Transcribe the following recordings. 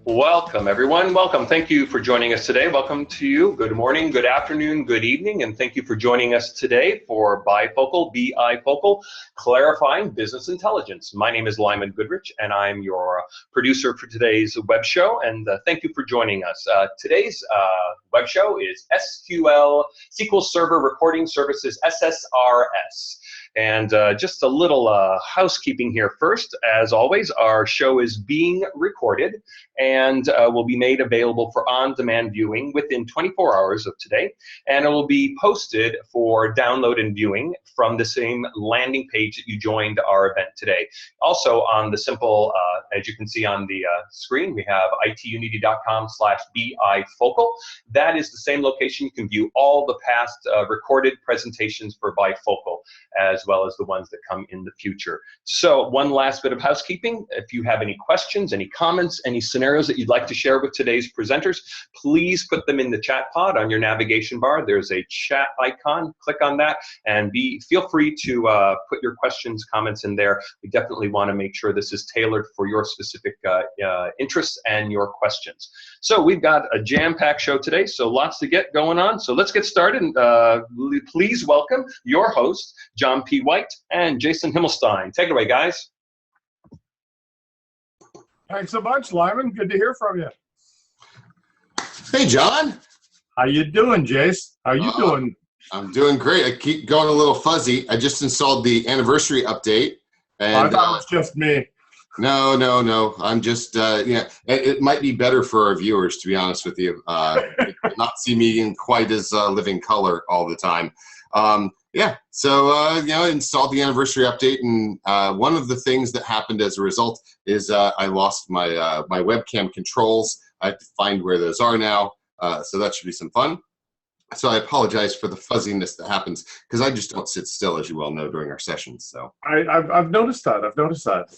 Welcome, everyone. Welcome. Thank you for joining us today. Welcome to you. Good morning, good afternoon, good evening, and thank you for joining us today for Bifocal, Bifocal, Clarifying Business Intelligence. My name is Lyman Goodrich, and I'm your producer for today's web show, and thank you for joining us. Today's web show is SQL Server Reporting Services, SSRS. And just a little housekeeping here first. As always, our show is being recorded and will be made available for on-demand viewing within 24 hours of today. And it will be posted for download and viewing from the same landing page that you joined our event today. Also on the simple, as you can see on the screen, we have itunity.com/bifocal. That is the same location. You can view all the past recorded presentations for Bifocal, as well as the ones that come in the future. So one last bit of housekeeping. If you have any questions, any comments, any scenarios that you'd like to share with today's presenters, please put them in the chat pod on your navigation bar. There's a chat icon. Click on that and feel free to put your questions, comments in there. We definitely want to make sure this is tailored for your specific interests and your questions. So we've got a jam-packed show today, so lots to get going on. So let's get started. Please welcome your hosts, John P. White and Jason Hillmelstein. Take it away, guys. Thanks so much, Lyman. Good to hear from you. Hey, John. How you doing, Jace? How you doing? I'm doing great. I keep going a little fuzzy. I just installed the anniversary update. And, I thought it was just me. No. I'm just, it might be better for our viewers, to be honest with you. Not see me in quite as living color all the time. Installed the anniversary update, and one of the things that happened as a result is I lost my webcam controls. I have to find where those are now, so that should be some fun. So I apologize for the fuzziness that happens, because I just don't sit still, as you well know, during our sessions. So I've noticed that.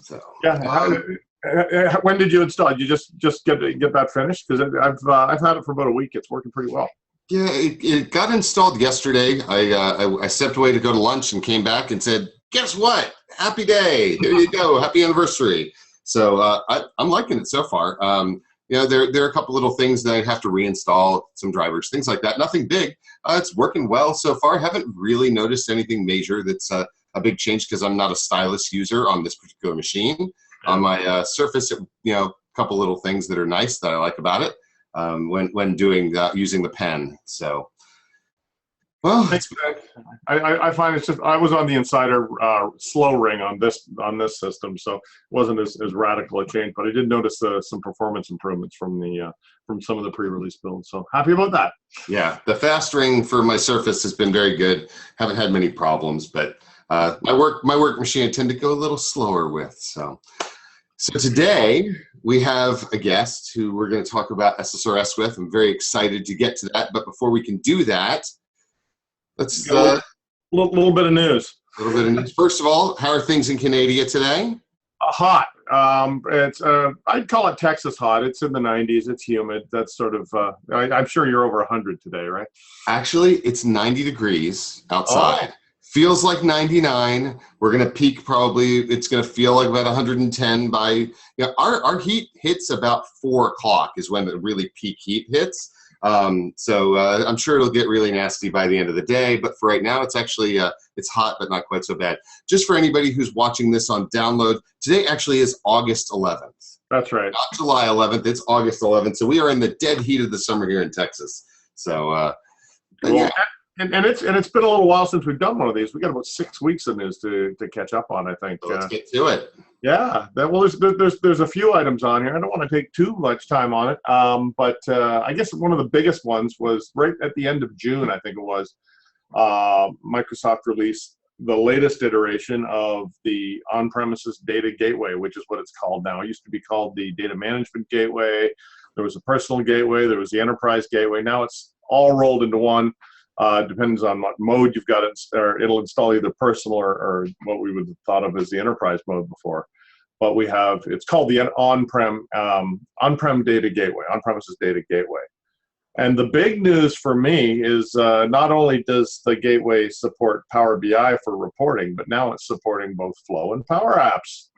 So yeah. When did you install? Did you just get that finished? Because I've had it for about a week. It's working pretty well. Yeah, it got installed yesterday. I stepped away to go to lunch and came back and said, guess what? Happy day. Here you go. Happy anniversary. So I'm liking it so far. There are a couple little things that I have to reinstall, some drivers, things like that. Nothing big. It's working well so far. Haven't really noticed anything major that's a big change, because I'm not a stylus user on this particular machine. On my Surface, a couple little things that are nice that I like about it. When doing using the pen. So, well, I find it's just, I was on the Insider slow ring on this system, so it wasn't as radical a change, but I did notice some performance improvements from some of the pre-release builds. So happy about that. Yeah, the fast ring for my Surface has been very good. Haven't had many problems, but my work machine I tend to go a little slower with. So today we have a guest who we're going to talk about SSRS with. I'm very excited to get to that. But before we can do that, let's a little bit of news. First of all, how are things in Canada today? Hot. It's I'd call it Texas hot. It's in the 90s. It's humid. That's sort of. I'm sure you're over 100 today, right? Actually, it's 90 degrees outside. Oh. Feels like 99. We're going to peak probably, it's going to feel like about 110 by, our heat hits about 4 o'clock is when the really peak heat hits. So I'm sure it'll get really nasty by the end of the day, but for right now, it's actually, it's hot, but not quite so bad. Just for anybody who's watching this on download, today actually is August 11th. That's right. Not July 11th, it's August 11th. So we are in the dead heat of the summer here in Texas. So, cool. Yeah. And it's been a little while since we've done one of these. We got about 6 weeks of news to catch up on, I think. So let's get to it. Yeah. Well, there's a few items on here. I don't want to take too much time on it, but I guess one of the biggest ones was right at the end of June. I think it was Microsoft released the latest iteration of the on-premises data gateway, which is what it's called now. It used to be called the data management gateway. There was a personal gateway. There was the enterprise gateway. Now it's all rolled into one. Depends on what mode you've got it, or it'll install either personal or what we would have thought of as the enterprise mode before. But we have, it's called the on-prem data gateway, on-premises data gateway. And the big news for me is not only does the gateway support Power BI for reporting, but now it's supporting both Flow and Power Apps.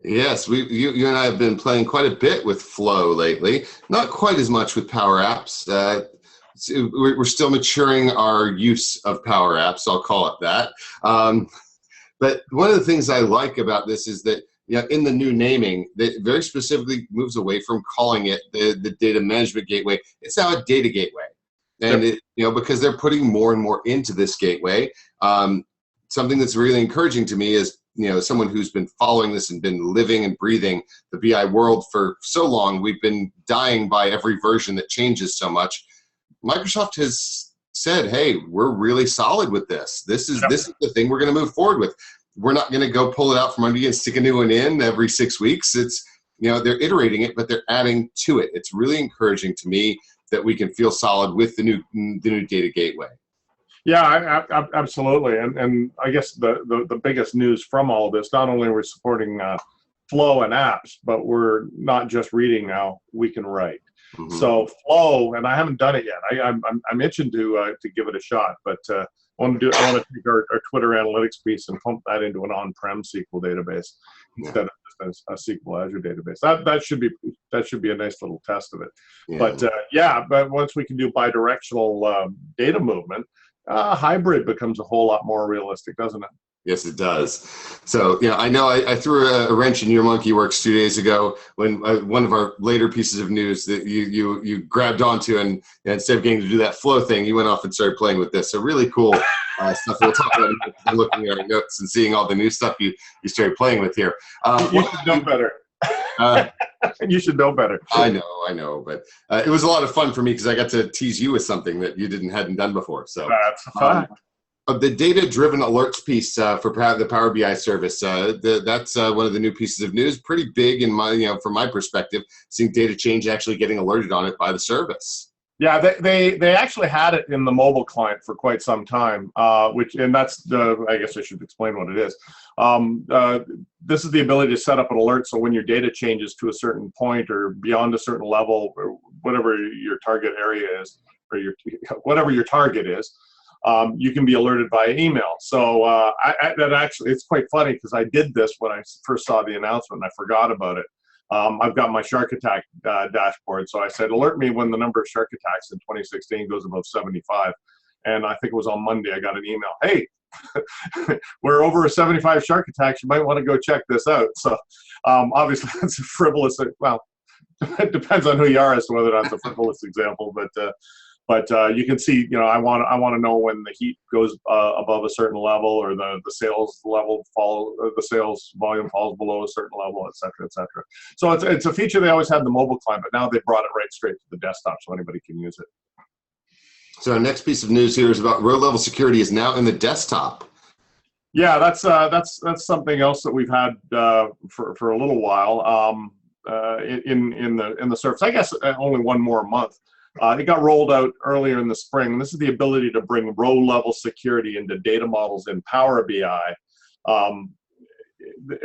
Yes, you and I have been playing quite a bit with Flow lately. Not quite as much with Power Apps. We're still maturing our use of Power Apps, I'll call it that. But one of the things I like about this is that in the new naming, that very specifically moves away from calling it the data management gateway. It's now a data gateway, and because they're putting more and more into this gateway. Something that's really encouraging to me is someone who's been following this and been living and breathing the BI world for so long. We've been dying by every version that changes so much. Microsoft has said, "Hey, we're really solid with this. This is the thing we're going to move forward with. We're not going to go pull it out from under you and stick a new one in every 6 weeks." It's they're iterating it, but they're adding to it. It's really encouraging to me that we can feel solid with the new data gateway. Yeah, absolutely. And I guess the biggest news from all of this, not only are we supporting Flow and apps, but we're not just reading now, we can write. Mm-hmm. So Flow, and I haven't done it yet. I'm itching to give it a shot, but I want to take our Twitter analytics piece and pump that into an on-prem SQL database instead of just a SQL Azure database. That should be a nice little test of it. Yeah. But once we can do bidirectional data movement, hybrid becomes a whole lot more realistic, doesn't it? Yes, it does. So, I know I threw a wrench in your monkey works 2 days ago when one of our later pieces of news that you grabbed onto, and instead of getting to do that Flow thing, you went off and started playing with this. So really cool stuff. We'll talk about it, looking at our notes and seeing all the new stuff you started playing with here. You should know better. You should know better. I know, but it was a lot of fun for me because I got to tease you with something that you hadn't done before. So that's fun. The data-driven alerts piece for the Power BI service, that's one of the new pieces of news. Pretty big from my perspective, seeing data change actually getting alerted on it by the service. Yeah, they actually had it in the mobile client for quite some time, and that's I guess I should explain what it is. This is the ability to set up an alert so when your data changes to a certain point or beyond a certain level, or whatever your target area is, or whatever your target is, you can be alerted via email. So it's quite funny because I did this when I first saw the announcement and I forgot about it. I've got my shark attack dashboard, so I said, alert me when the number of shark attacks in 2016 goes above 75. And I think it was on Monday, I got an email, hey, we're over 75 shark attacks, you might want to go check this out. So obviously that's a frivolous, well, it depends on who you are as to whether that's a frivolous example, but you can see, I want to know when the heat goes above a certain level, or the sales level the sales volume falls below a certain level, et cetera, et cetera. So it's a feature they always had in the mobile client, but now they brought it right straight to the desktop, so anybody can use it. So our next piece of news here is about row level security is now in the desktop. Yeah, that's something else that we've had for a little while in the service. I guess only one more month. It got rolled out earlier in the spring. This is the ability to bring row-level security into data models in Power BI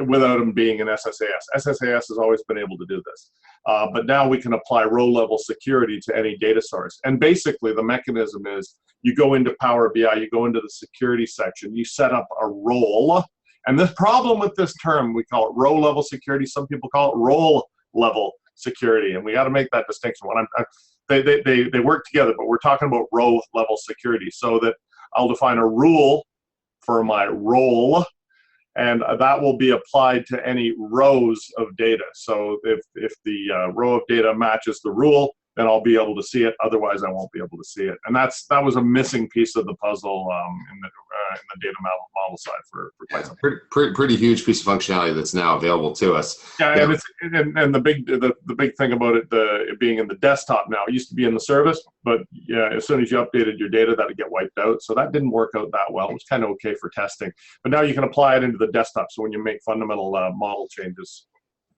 without them being in SSAS. SSAS has always been able to do this. But now we can apply row-level security to any data source. And basically, the mechanism is you go into Power BI, you go into the security section, you set up a role. And the problem with this term, we call it row-level security. Some people call it role-level security. And we got to make that distinction. They work together, but we're talking about row level security, so that I'll define a rule for my role, and that will be applied to any rows of data. So if the row of data matches the rule, then I'll be able to see it. Otherwise, I won't be able to see it. And that was a missing piece of the puzzle in the data model side for quite some time. Pretty huge piece of functionality that's now available to us. Yeah, and the big thing about it being in the desktop now. It used to be in the service, but yeah, as soon as you updated your data, that would get wiped out. So that didn't work out that well. It was kind of okay for testing, but now you can apply it into the desktop. So when you make fundamental model changes,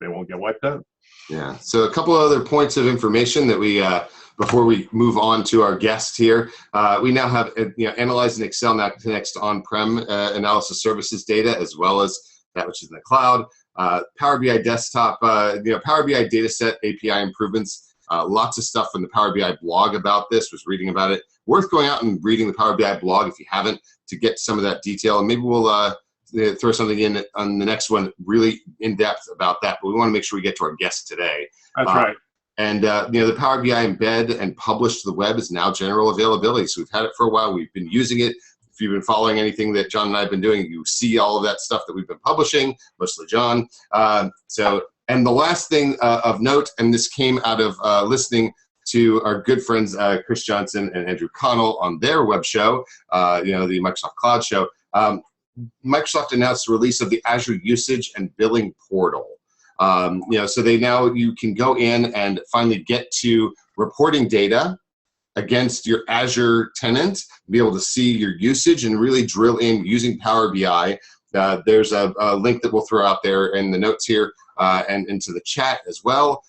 they won't get wiped out. Yeah. So a couple of other points of information that we, before we move on to our guest here, we now have Analyze in Excel now connects to on-prem analysis services data as well as that which is in the cloud. Power BI desktop, Power BI dataset API improvements Lots of stuff on the Power BI blog about this, was reading about it. Worth going out and reading the Power BI blog if you haven't, to get some of that detail. And maybe we'll throw something in on the next one really in depth about that. But we want to make sure we get to our guest today. That's right. And the Power BI embed and publish to the web is now general availability. So we've had it for a while. We've been using it. If you've been following anything that John and I have been doing, you see all of that stuff that we've been publishing, mostly John. And the last thing of note, and this came out of listening to our good friends Chris Johnson and Andrew Connell on their web show, the Microsoft Cloud Show. Microsoft announced the release of the Azure Usage and Billing Portal. So you can go in and finally get to reporting data against your Azure tenant, be able to see your usage and really drill in using Power BI. There's a link that we'll throw out there in the notes here and into the chat as well.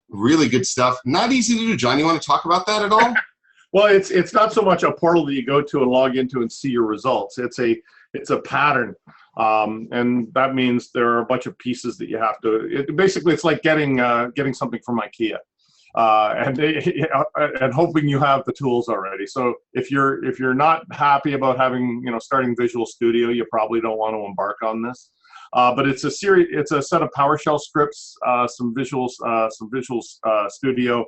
Really good stuff. Not easy to do. John, you want to talk about that at all? Well, it's not so much a portal that you go to and log into and see your results. It's a pattern, and that means there are a bunch of pieces that you have to. Basically, it's like getting something from IKEA, and hoping you have the tools already. So if you're not happy about starting Visual Studio, you probably don't want to embark on this. But it's a set of PowerShell scripts, some Visual Studio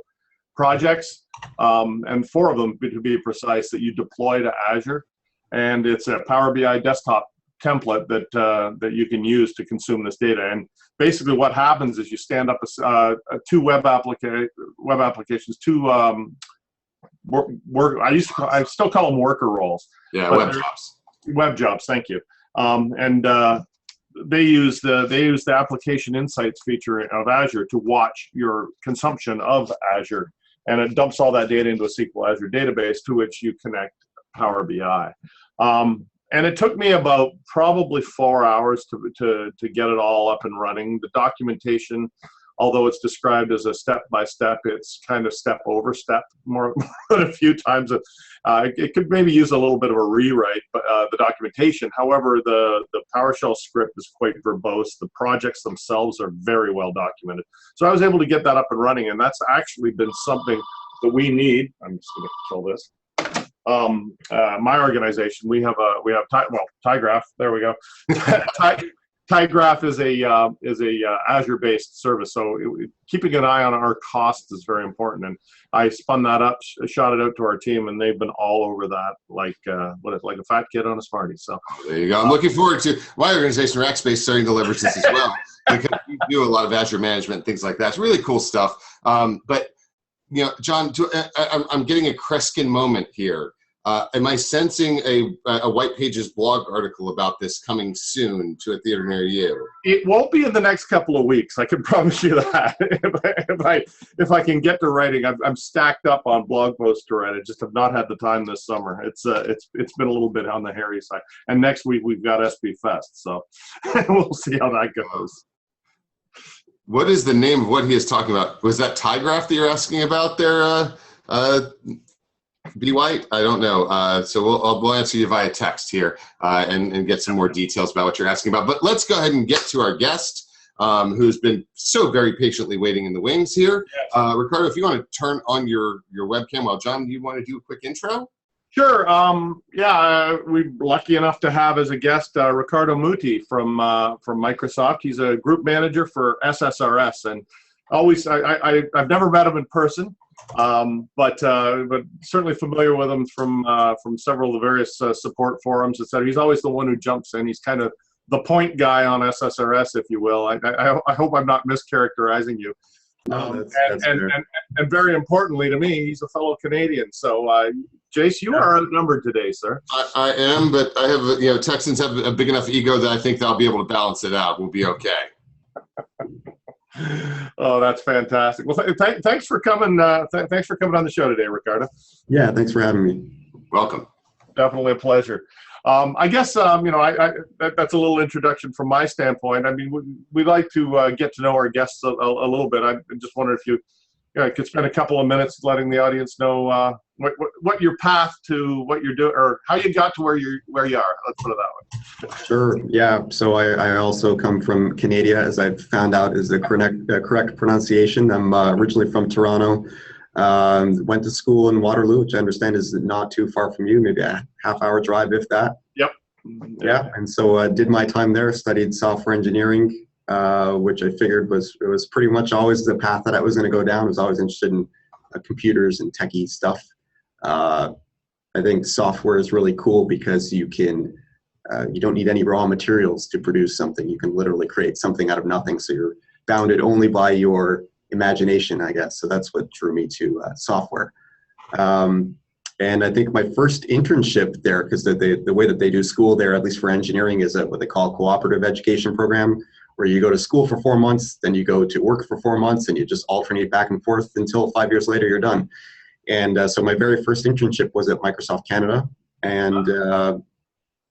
projects, and 4 of them, to be precise, that you deploy to Azure. And it's a Power BI desktop template that you can use to consume this data. And basically what happens is you stand up 2 web applications, 2 I still call them worker roles. Yeah, web jobs. Web jobs, thank you. They use the application insights feature of Azure to watch your consumption of Azure, and it dumps all that data into a SQL Azure database to which you connect Power BI. And it took me about probably 4 hours to get it all up and running. The documentation, although it's described as a step-by-step, it's kind of step over step more than a few times. It could maybe use a little bit of a rewrite, but the documentation. However, the PowerShell script is quite verbose. The projects themselves are very well documented. So I was able to get that up and running, and that's actually been something that we need. I'm just going to control this. My organization, we have tyGraph. There we go. tyGraph is a Azure-based service, so keeping an eye on our costs is very important. And I spun that up, shot it out to our team, and they've been all over that, like a fat kid on a Smartie. So there you go. I'm looking forward to my organization, Rackspace, starting to leverage this as well, because we do a lot of Azure management and things like that. It's really cool stuff. But John, I'm getting a Kreskin moment here. Am I sensing a White Pages blog article about this coming soon to a theater near you? It won't be in the next couple of weeks. I can promise you that. if I can get to writing, I'm stacked up on blog posts to write. I just have not had the time this summer. It's been a little bit on the hairy side. And next week we've got SB Fest, so we'll see how that goes. What is the name of what he is talking about? Was that tyGraph that you're asking about there? Be White? I don't know. So we'll answer you via text here and get some more details about what you're asking about. But let's go ahead and get to our guest, who's been so very patiently waiting in the wings here. Yes. Riccardo, if you want to turn on your webcam while John, do you want to do a quick intro? Sure. We're lucky enough to have as a guest Riccardo Muti from Microsoft. He's a group manager for Ssrs, and I've never met him in person. But certainly familiar with him from several of the various support forums, etc. He's always the one who jumps in. He's kind of the point guy on Ssrs, if you will. I hope I'm not mischaracterizing you. No, and very importantly to me, he's a fellow Canadian. So, Jace, you are outnumbered today, sir. I am, but I have Texans have a big enough ego that I think they'll be able to balance it out. We'll be okay. Oh, that's fantastic. Well, thanks for coming. Thanks for coming on the show today, Riccardo. Yeah, thanks for having me. Welcome. Definitely a pleasure. I guess that's a little introduction from my standpoint. I mean, we like to get to know our guests a little bit. I just wonder if you could spend a couple of minutes letting the audience know what your path to what you're doing, or how you got to where you are. Let's put it that way. Sure. Yeah. So I also come from Canada, as I've found out is the correct pronunciation. I'm originally from Toronto. Went to school in Waterloo, which I understand is not too far from you, maybe a half-hour drive, if that. Yep. Yeah. And so did my time there, studied software engineering, which I figured was pretty much always the path that I was going to go down. I was always interested in computers and techie stuff. I think software is really cool because you don't need any raw materials to produce something. You can literally create something out of nothing. So you're bounded only by your imagination, I guess. So that's what drew me to software. And I think my first internship there, because the way that they do school there, at least for engineering, is what they call cooperative education program, where you go to school for 4 months, then you go to work for 4 months, and you just alternate back and forth until 5 years later you're done. And so my very first internship was at Microsoft Canada. And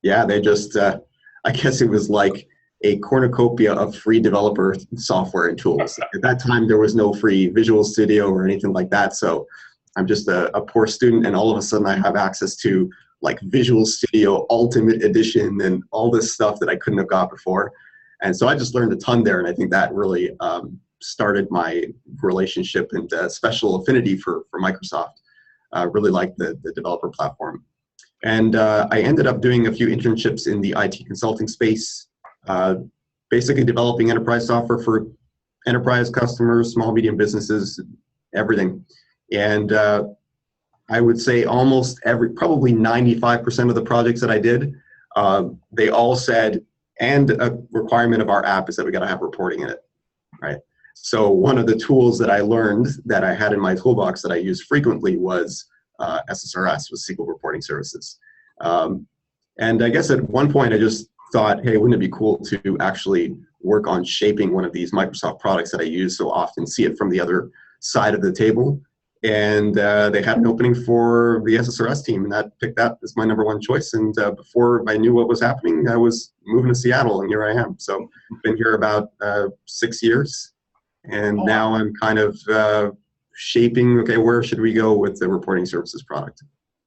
yeah, they just, I guess it was like a cornucopia of free developer software and tools. At that time, there was no free Visual Studio or anything like that. So I'm just a poor student, and all of a sudden I have access to like Visual Studio Ultimate Edition and all this stuff that I couldn't have got before. And so I just learned a ton there, and I think that really started my relationship and special affinity for Microsoft. I really liked the developer platform. And I ended up doing a few internships in the IT consulting space, basically developing enterprise software for enterprise customers, small, medium businesses, everything. And I would say almost probably 95% of the projects that I did, they all said, and a requirement of our app is that we got to have reporting in it, right? So one of the tools that I learned that I had in my toolbox that I used frequently was Ssrs, was SQL Reporting Services. And I guess at one point I just thought, hey, wouldn't it be cool to actually work on shaping one of these Microsoft products that I use so often, see it from the other side of the table? And they had an opening for the Ssrs team, and I picked that as my #1 choice. And before I knew what was happening, I was moving to Seattle, and here I am. So I've been here about 6 years, and now I'm kind of shaping, okay, where should we go with the reporting services product?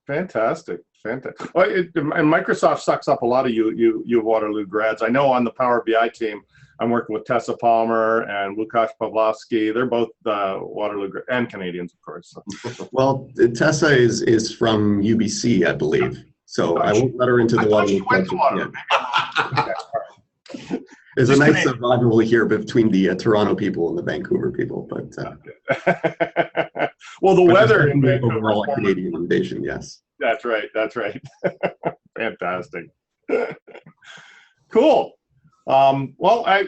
Fantastic. Fantastic. Well, and Microsoft sucks up a lot of you Waterloo grads. I know on the Power BI team, I'm working with Tessa Palmer and Łukasz Pawlowski. They're both Waterloo and Canadians, of course. Well, Tessa is from UBC, I believe. So I won't let her into the Waterloo culture. There's a nice rivalry here between the Toronto people and the Vancouver people, but well, the weather in Vancouver, overall a Canadian invasion, yes. That's right. That's right. Fantastic. Cool. Well, I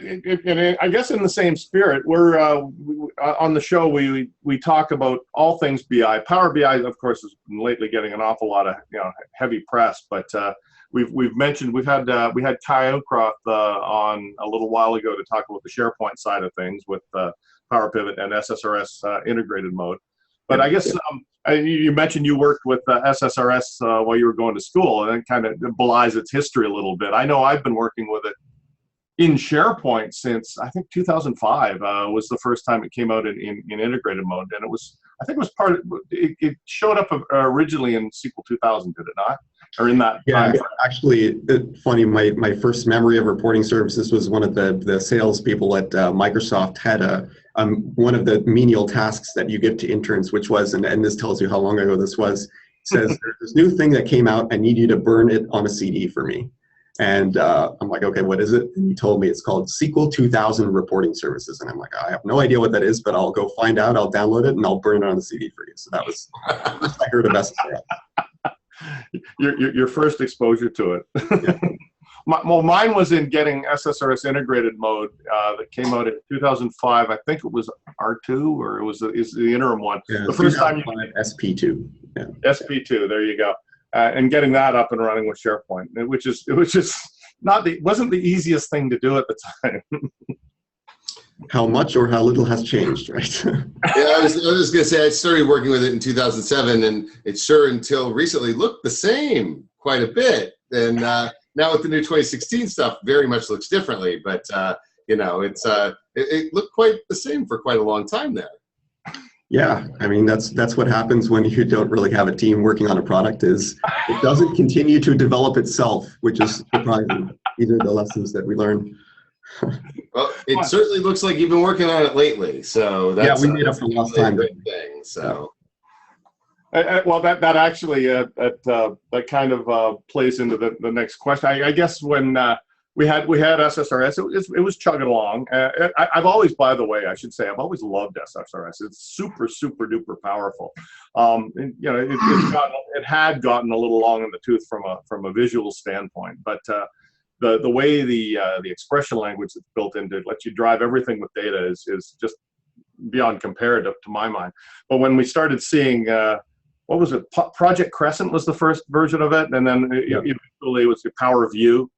guess in the same spirit, we're on the show. We talk about all things BI. Power BI, of course, has been lately getting an awful lot of heavy press. But we've mentioned we had Kai Ocroft on a little while ago to talk about the SharePoint side of things with Power Pivot and SSRS integrated mode. But I guess you mentioned you worked with SSRS while you were going to school, and it kind of belies its history a little bit. I know I've been working with it in SharePoint since I think 2005 was the first time it came out in integrated mode, and it showed up originally in SQL 2000, did it not? Or in that time? Actually, funny. My first memory of reporting services was one of the salespeople at Microsoft had one of the menial tasks that you give to interns, which was, and this tells you how long ago this was. Says there's this new thing that came out. I need you to burn it on a CD for me. And I'm like, okay, what is it? And he told me it's called SQL 2000 Reporting Services. And I'm like, I have no idea what that is, but I'll go find out. I'll download it and I'll burn it on the CD for you. So that was the first I heard of SSRS. Your first exposure to it. Yeah. Mine was in getting SSRS integrated mode that came out in 2005. I think it was R2 or is the interim one. Yeah, the first time SP2. Yeah. SP2. There you go. And getting that up and running with SharePoint, wasn't the easiest thing to do at the time. How much or how little has changed, right? Yeah, I was just gonna say I started working with it in 2007, and it sure until recently looked the same quite a bit. And now with the new 2016 stuff, very much looks differently. But it looked quite the same for quite a long time there. Yeah, I mean, that's what happens when you don't really have a team working on a product, is it doesn't continue to develop itself, which is surprising. These are the lessons that we learn. Well, it certainly looks like you've been working on it lately, so that's, yeah, we made up for lost time. A great thing. So, well, that actually that kind of plays into the next question. I guess when we had SSRS, it was chugging along. I've always, by the way, I should say, I've always loved SSRS. It's super duper powerful. And, you know, it had gotten a little long in the tooth from a visual standpoint, but the way the expression language that's built into it lets you drive everything with data is just beyond comparative to my mind. But when we started seeing what was it? Project Crescent was the first version of it, and then eventually it was the Power View.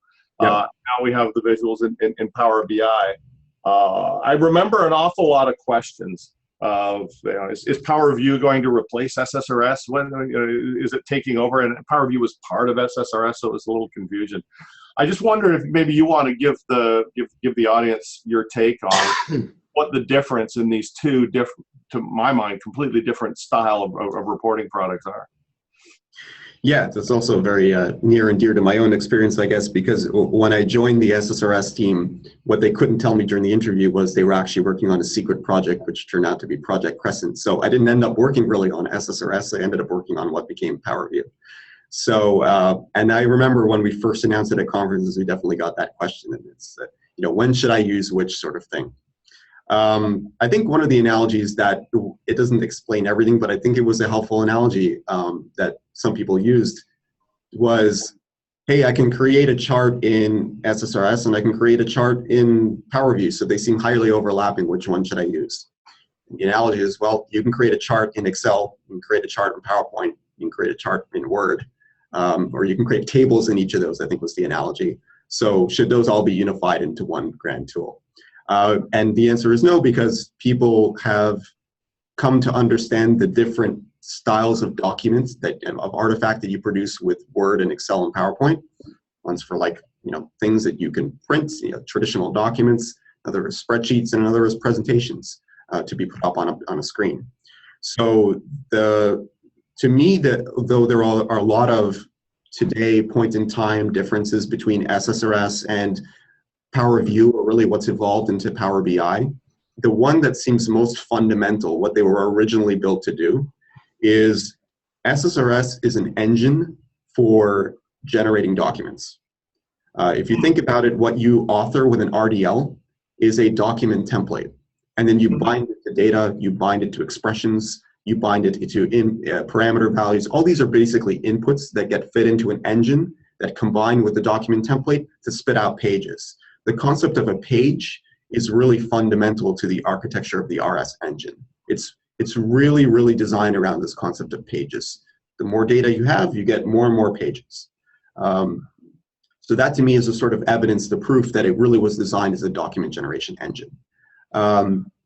Now we have the visuals in Power BI. I remember an awful lot of questions of, you know, is Power View going to replace SSRS? When is it taking over? And Power View was part of SSRS, so it was a little confusion. I just wonder if maybe you want to give the audience your take on what the difference in these two different, to my mind, completely different style of reporting products are. Yeah, that's also very near and dear to my own experience, I guess, because when I joined the SSRS team, what they couldn't tell me during the interview was they were actually working on a secret project, which turned out to be Project Crescent. So I didn't end up working really on SSRS. I ended up working on what became Power View. So, and I remember when we first announced it at conferences, we definitely got that question, and it's, you know, when should I use which sort of thing? I think one of the analogies that, it doesn't explain everything, but I think it was a helpful analogy that some people used was, hey, I can create a chart in SSRS and I can create a chart in Power View, so they seem highly overlapping. Which one should I use? And the analogy is, well, you can create a chart in Excel, you can create a chart in PowerPoint, you can create a chart in Word, or you can create tables in each of those, I think was the analogy. So should those all be unified into one grand tool? And the answer is no, because people have come to understand the different styles of documents of artifact that you produce with Word and Excel and PowerPoint. One's for, like, you know, things that you can print, you know, traditional documents. Another is spreadsheets, and another is presentations to be put up on a screen. So to me, though there are a lot of today point in time differences between SSRS and Power View, or really what's evolved into Power BI, the one that seems most fundamental, what they were originally built to do, is SSRS is an engine for generating documents. If you think about it, what you author with an RDL is a document template. And then you bind it to data, you bind it to expressions, you bind it to parameter values. All these are basically inputs that get fit into an engine that combine with the document template to spit out pages. The concept of a page is really fundamental to the architecture of the RS engine. It's really, really designed around this concept of pages. The more data you have, you get more and more pages. So that to me is a sort of evidence, the proof that it really was designed as a document generation engine.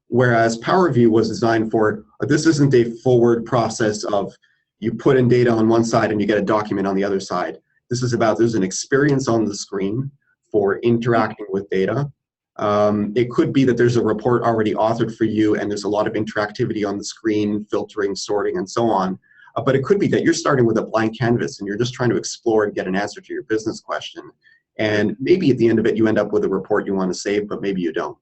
Whereas Power View was designed for, this isn't a forward process of you put in data on one side and you get a document on the other side. This is about, there's an experience on the screen for interacting with data. It could be that there's a report already authored for you and there's a lot of interactivity on the screen, filtering, sorting, and so on. But it could be that you're starting with a blank canvas and you're just trying to explore and get an answer to your business question. And maybe at the end of it, you end up with a report you want to save, but maybe you don't.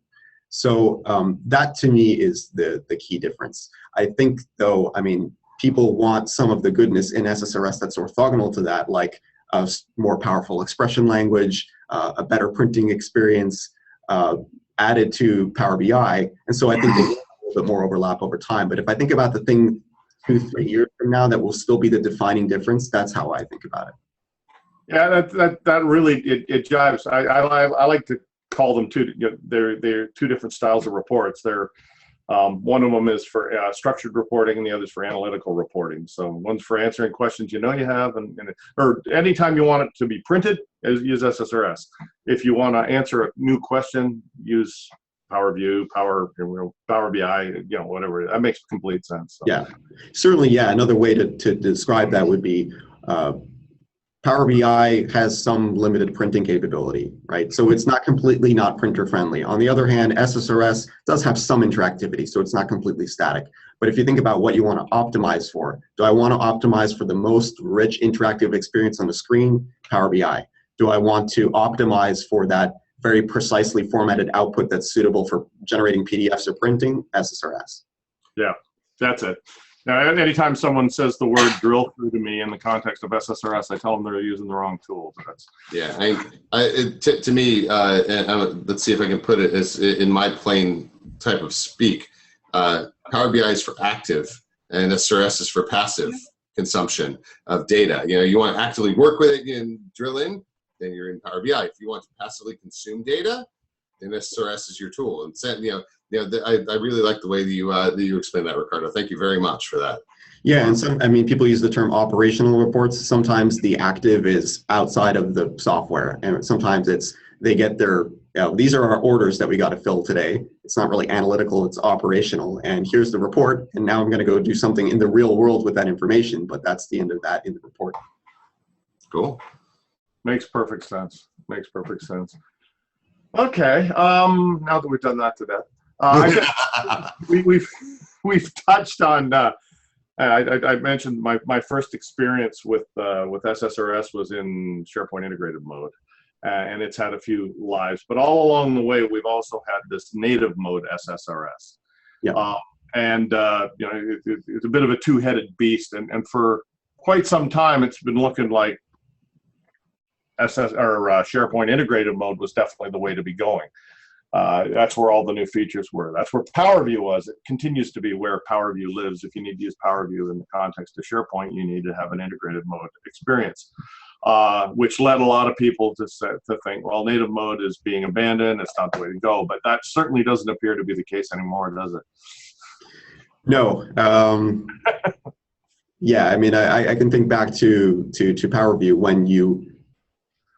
So that to me is the key difference. I think, though, I mean, people want some of the goodness in SSRS that's orthogonal to that, like a more powerful expression language, a better printing experience added to Power BI. And so I think there's a little bit more overlap over time. But if I think about the thing 2-3 years from now that will still be the defining difference, that's how I think about it. Yeah, that really, it jives. I like to call them two. You know, they're two different styles of reports. They're one of them is for structured reporting, and the other is for analytical reporting. So one's for answering questions you know you have, or anytime you want it to be printed, use SSRS. If you want to answer a new question, use Power View, Power BI, you know, whatever. That makes complete sense. So. Yeah, certainly. Yeah, another way to describe that would be Power BI has some limited printing capability, right? So it's not completely not printer friendly. On the other hand, SSRS does have some interactivity, so it's not completely static. But if you think about what you want to optimize for, do I want to optimize for the most rich interactive experience on the screen? Power BI. Do I want to optimize for that very precisely formatted output that's suitable for generating PDFs or printing? SSRS. Yeah, that's it. Now, anytime someone says the word drill through to me in the context of SSRS, I tell them they're using the wrong tool. That's to me, and let's see if I can put it as in my plain type of speak. Power BI is for active, and SSRS is for passive consumption of data. You want to actively work with it and drill in, then you're in Power BI. If you want to passively consume data, then SSRS is your tool. And I really like the way that you explained that, Riccardo. Thank you very much for that. Yeah, and people use the term operational reports. Sometimes the active is outside of the software, and sometimes they get their, these are our orders that we got to fill today. It's not really analytical, it's operational. And here's the report, and now I'm going to go do something in the real world with that information, but that's the end of that in the report. Cool. makes perfect sense. Makes perfect sense. Okay, now that we've done that to death, I guess we've touched on. I mentioned my first experience with SSRS was in SharePoint integrated mode, and it's had a few lives. But all along the way, we've also had this native mode SSRS. Yeah. It's a bit of a two-headed beast, and for quite some time, it's been looking like SharePoint integrated mode was definitely the way to be going. That's where all the new features were. That's where PowerView was. It continues to be where PowerView lives. If you need to use PowerView in the context of SharePoint, you need to have an integrated mode experience, which led a lot of people to think, well, native mode is being abandoned. It's not the way to go. But that certainly doesn't appear to be the case anymore, does it? No. Yeah, I mean, I can think back to PowerView when you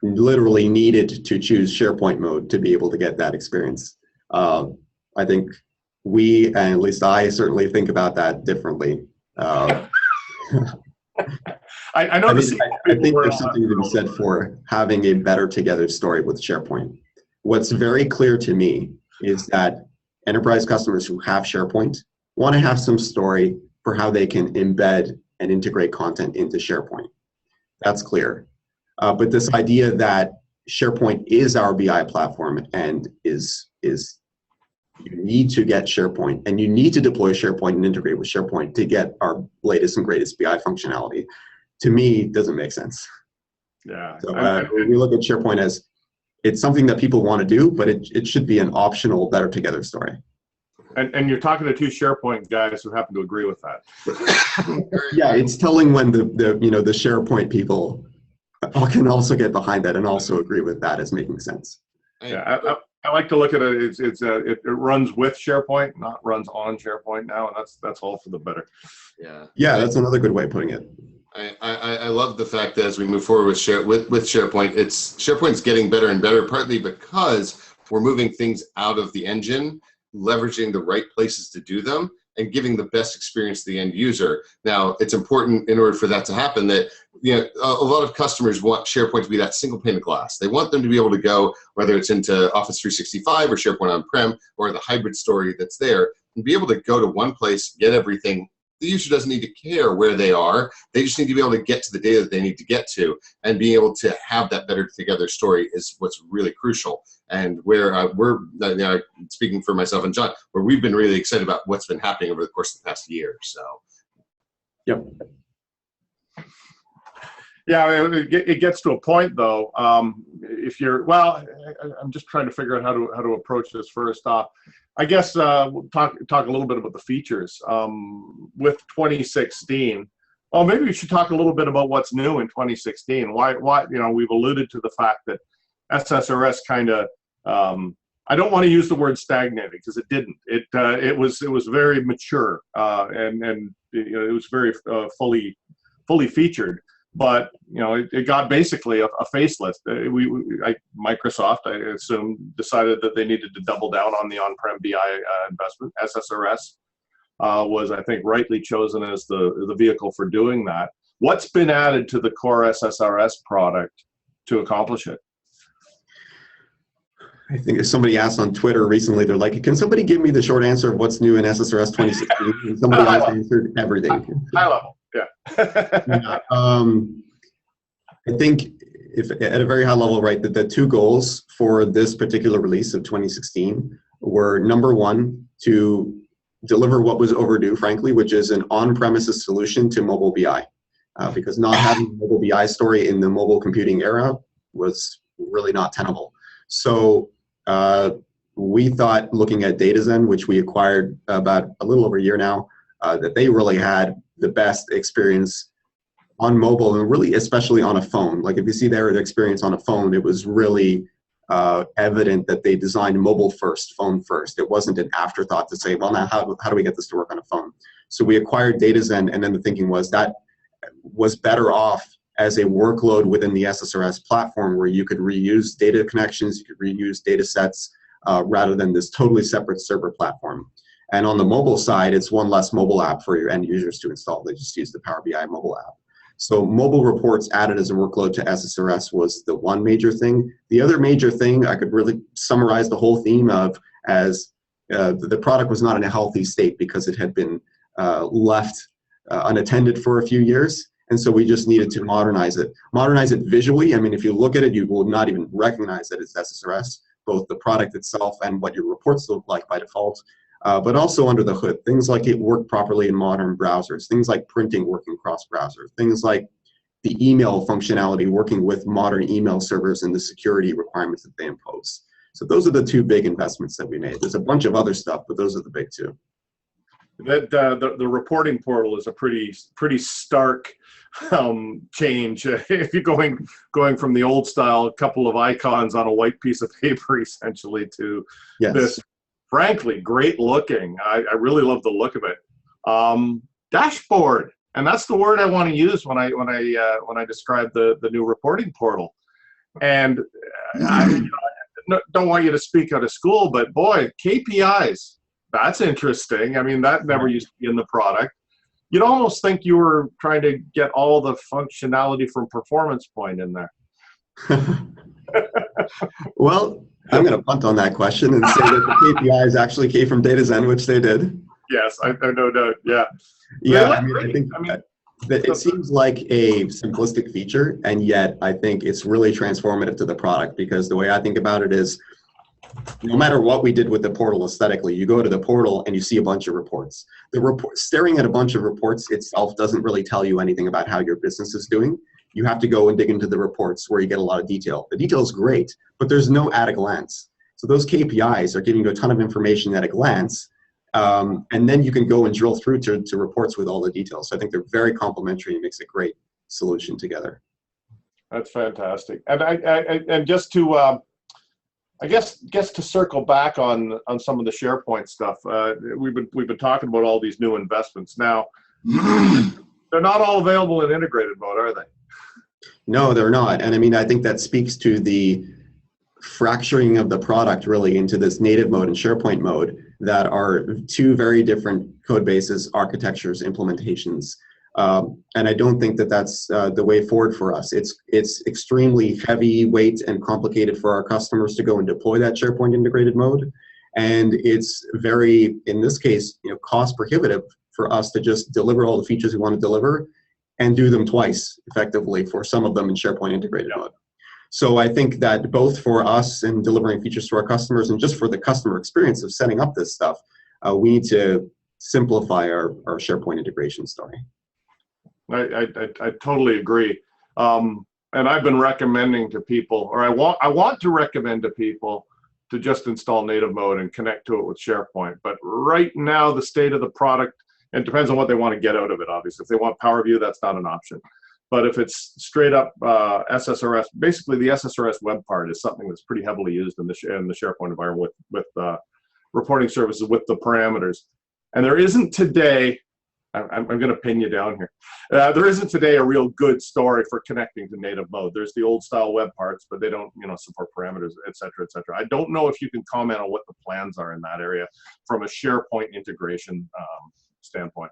literally needed to choose SharePoint mode to be able to get that experience. I think we, and at least I, certainly think about that differently. I think there's something to be said for having a better together story with SharePoint. What's very clear to me is that enterprise customers who have SharePoint want to have some story for how they can embed and integrate content into SharePoint. That's clear. But this idea that SharePoint is our BI platform and is you need to get SharePoint and you need to deploy SharePoint and integrate with SharePoint to get our latest and greatest BI functionality, to me, doesn't make sense. Yeah. So we look at SharePoint as it's something that people want to do, but it should be an optional, better together story. And you're talking to two SharePoint guys who happen to agree with that. Yeah, it's telling when the SharePoint people can also get behind that and also agree with that as making sense. Yeah, I like to look at it. It runs with SharePoint, not runs on SharePoint now, and that's all for the better. Yeah, that's another good way of putting it. I love the fact that as we move forward with SharePoint, SharePoint's getting better and better, partly because we're moving things out of the engine, leveraging the right places to do them, and giving the best experience to the end user. Now, it's important in order for that to happen that a lot of customers want SharePoint to be that single pane of glass. They want them to be able to go, whether it's into Office 365 or SharePoint on-prem or the hybrid story that's there, and be able to go to one place, get everything. The user doesn't need to care where they are. They just need to be able to get to the data that they need to get to, and being able to have that better together story is what's really crucial. And where we're speaking for myself and John, where we've been really excited about what's been happening over the course of the past year. So, yep. Yeah, it gets to a point though. If you're I'm just trying to figure out how to approach this. First off, I guess we'll talk a little bit about the features with 2016. Well, maybe we should talk a little bit about what's new in 2016. Why we've alluded to the fact that SSRS kind of I don't want to use the word stagnated because it didn't. It was very mature and it was very fully featured. But it got basically a facelift. Microsoft, I assume, decided that they needed to double down on the on-prem BI investment. SSRS was, I think, rightly chosen as the vehicle for doing that. What's been added to the core SSRS product to accomplish it? I think if somebody asked on Twitter recently, they're like, can somebody give me the short answer of what's new in SSRS 2016? And somebody else answered everything. High level, yeah. Yeah. I think if at a very high level, right, that the two goals for this particular release of 2016 were, number one, to deliver what was overdue, frankly, which is an on-premises solution to mobile BI. Because not having a mobile BI story in the mobile computing era was really not tenable. So we thought, looking at DataZen, which we acquired about a little over a year now, that they really had the best experience on mobile, and really especially on a phone. Like if you see their experience on a phone, it was really evident that they designed mobile first, phone first. It wasn't an afterthought to say, well, now how do we get this to work on a phone? So we acquired DataZen, and then the thinking was that was better off as a workload within the SSRS platform, where you could reuse data connections, you could reuse data sets, rather than this totally separate server platform. And on the mobile side, it's one less mobile app for your end users to install. They just use the Power BI mobile app. So mobile reports added as a workload to SSRS was the one major thing. The other major thing I could really summarize the whole theme of as the product was not in a healthy state because it had been left unattended for a few years. And so we just needed to modernize it. Modernize it visually. I mean, if you look at it, you will not even recognize that it's SSRS, both the product itself and what your reports look like by default. But also under the hood, things like it worked properly in modern browsers, things like printing working cross-browser, things like the email functionality working with modern email servers and the security requirements that they impose. So those are the two big investments that we made. There's a bunch of other stuff, but those are the big two. That the reporting portal is a pretty stark change. If you're going from the old style, couple of icons on a white piece of paper, essentially, to this, frankly, great looking. I really love the look of it. Dashboard, and that's the word I want to use when I describe the new reporting portal. And I don't want you to speak out of school, but boy, KPIs. That's interesting. I mean, that never used to be in the product. You'd almost think you were trying to get all the functionality from Performance Point in there. Well, I'm going to punt on that question and say that the KPIs actually came from DataZen, which they did. Yes, I no doubt. Yeah. Yeah, I think that it seems like a simplistic feature, and yet I think it's really transformative to the product, because the way I think about it is, no matter what we did with the portal aesthetically, you go to the portal and you see a bunch of reports. Staring at a bunch of reports itself doesn't really tell you anything about how your business is doing. You have to go and dig into the reports where you get a lot of detail. The detail is great, but there's no at a glance. So those KPIs are giving you a ton of information at a glance, and then you can go and drill through to reports with all the details. So I think they're very complementary and makes a great solution together. That's fantastic. And just to I guess to circle back on some of the SharePoint stuff, we've been talking about all these new investments. Now, they're not all available in integrated mode, are they? No, they're not. And I mean, I think that speaks to the fracturing of the product really into this native mode and SharePoint mode that are two very different code bases, architectures, implementations. And I don't think that that's the way forward for us. It's extremely heavyweight and complicated for our customers to go and deploy that SharePoint integrated mode. And it's very, in this case, cost prohibitive for us to just deliver all the features we want to deliver and do them twice effectively for some of them in SharePoint integrated mode. So I think that both for us in delivering features to our customers and just for the customer experience of setting up this stuff, we need to simplify our SharePoint integration story. I totally agree. And I've been recommending to people, or I want to recommend to people to just install native mode and connect to it with SharePoint. But right now, the state of the product, and it depends on what they want to get out of it, obviously. If they want Power View, that's not an option. But if it's straight up SSRS, basically the SSRS web part is something that's pretty heavily used in the SharePoint environment with reporting services with the parameters. And there isn't today, I'm going to pin you down here. There isn't today a real good story for connecting to native mode. There's the old style web parts, but they don't, support parameters, et cetera, et cetera. I don't know if you can comment on what the plans are in that area from a SharePoint integration standpoint.